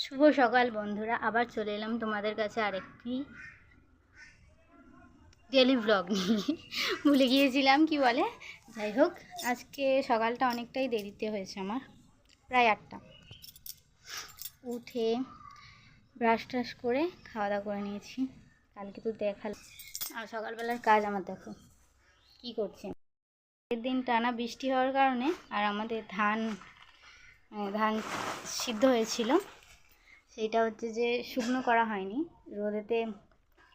শুভ সকাল বন্ধুরা, আবার চলে এলাম তোমাদের কাছে আরেকটি ডেলি ব্লগ নিয়ে। ভুলে গিয়েছিলাম কি বলে। যাই হোক, আজকে সকালটা অনেকটাই দেরিতে হয়েছে আমার, প্রায় 8টা। উঠে ব্রাশ ট্রাশ করে খাওয়া দাওয়া করে নিয়েছি। কালকে তো দেখাল। আর সকালবেলার কাজ আমার দেখো কী করছি। দিন টানা বৃষ্টি হওয়ার কারণে আর আমাদের ধান সিদ্ধ হয়েছিল, সেইটা হচ্ছে যে শুকনো করা হয়নি।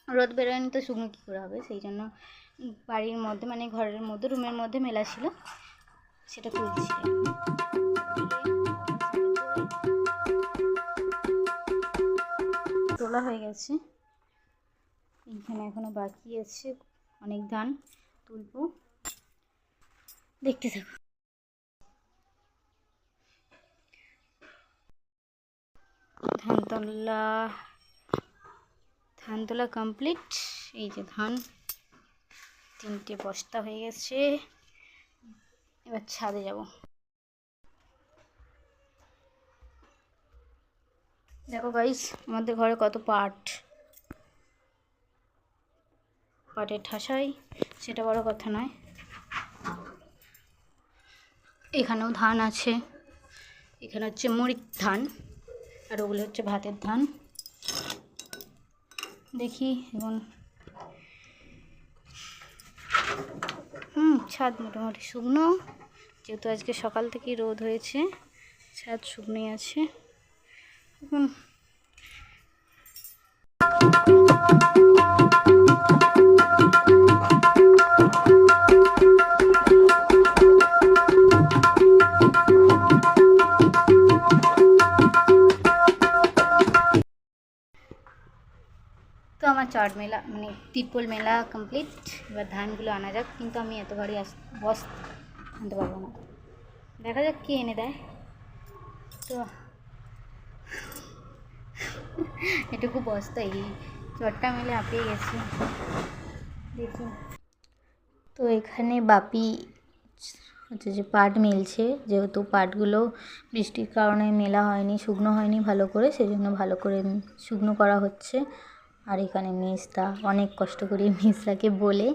রোদ বেরোয়নি তো শুকনো কী করে হবে, সেই জন্য বাড়ির মধ্যে মানে ঘরের মধ্যে রুমের মধ্যে মেলা ছিল, সেটা তুলছি। তোলা হয়ে গেছে, এখানে এখনো বাকি আছে অনেক ধান তুলবো, দেখতে থাকো। ধান তোলা কমপ্লিট। এই যে ধান 3টে বস্তা হয়ে গেছে, এবার ছাদে যাব। দেখো গাইস, আমাদের ঘরে কত পাটের ঠাসাই, সেটা বড় কথা নয়। এখানেও ধান আছে, এখানে হচ্ছে মুড়ির ধান আর ওগুলো হচ্ছে ভাতের ধান। দেখি এখন ছাদ মোটামুটি শুকনো, যেহেতু আজকে সকাল থেকেই রোদ হয়েছে, ছাদ শুকনোই আছে এখন। তো আমার চট মেলা মানে তিরপল মেলা কমপ্লিট। এবার ধানগুলো আনা যাক, কিন্তু আমি এত ভারী বস্তা আনতে পারবো না, দেখা যাক কে এনে দেয়। তো এটুকু বস্তা এই চটটা মেলে হাঁপিয়ে গেছি, দেখি। তো এখানে বাপি হচ্ছে যে পাট মিলছে, যেহেতু পাটগুলো বৃষ্টির কারণে মেলা হয়নি, শুকনো হয়নি ভালো করে, সেজন্য ভালো করে শুকনো করা হচ্ছে। আর এখানে মিস্ত্রা অনেক কষ্ট করে মিস্ত্রাকে বলে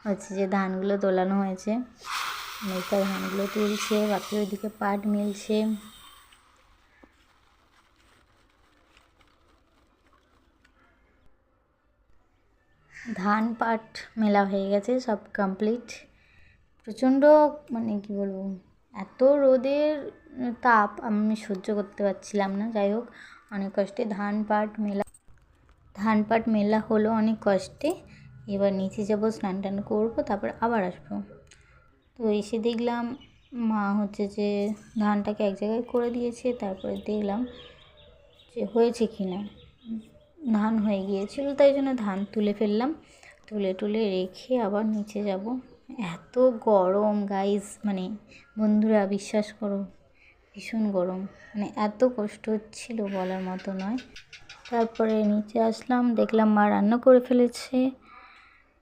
হচ্ছে যে ধানগুলো তোলানো হয়েছে। মিস্ত্রা ধানগুলো তুলছে, বাকি ওইদিকে পাট মিলছে। ধান পাট মেলা হয়ে গেছে, সব কমপ্লিট। প্রচণ্ড মানে কি বলবো, এত রোদের তাপ আমি সহ্য করতে পারছিলাম না। যাই হোক, অনেক কষ্টে ধান পাট মেলা হলো অনেক কষ্টে। এবার নিচে যাব, স্নান টান করবো, তারপর আবার আসবো। তো এসে দেখলাম মা হচ্ছে যে ধানটাকে এক জায়গায় করে দিয়েছে, তারপরে দেখলাম যে হয়েছে কি না। ধান হয়ে গিয়েছিল, তাই জন্য ধান তুলে ফেললাম, তুলে রেখে আবার নিচে যাব। এত গরম গাইস, মানে বন্ধুরা বিশ্বাস করো, ভীষণ গরম, মানে এত কষ্ট হচ্ছিল বলার মতো নয়। তারপরে নিচে আসলাম, দেখলাম মা রান্না করে ফেলেছে।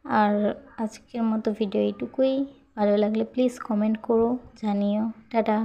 আর আজকের মতো ভিডিও এইটুকুই। ভালো লাগলে প্লিজ কমেন্ট করো, জানিও। টাটা।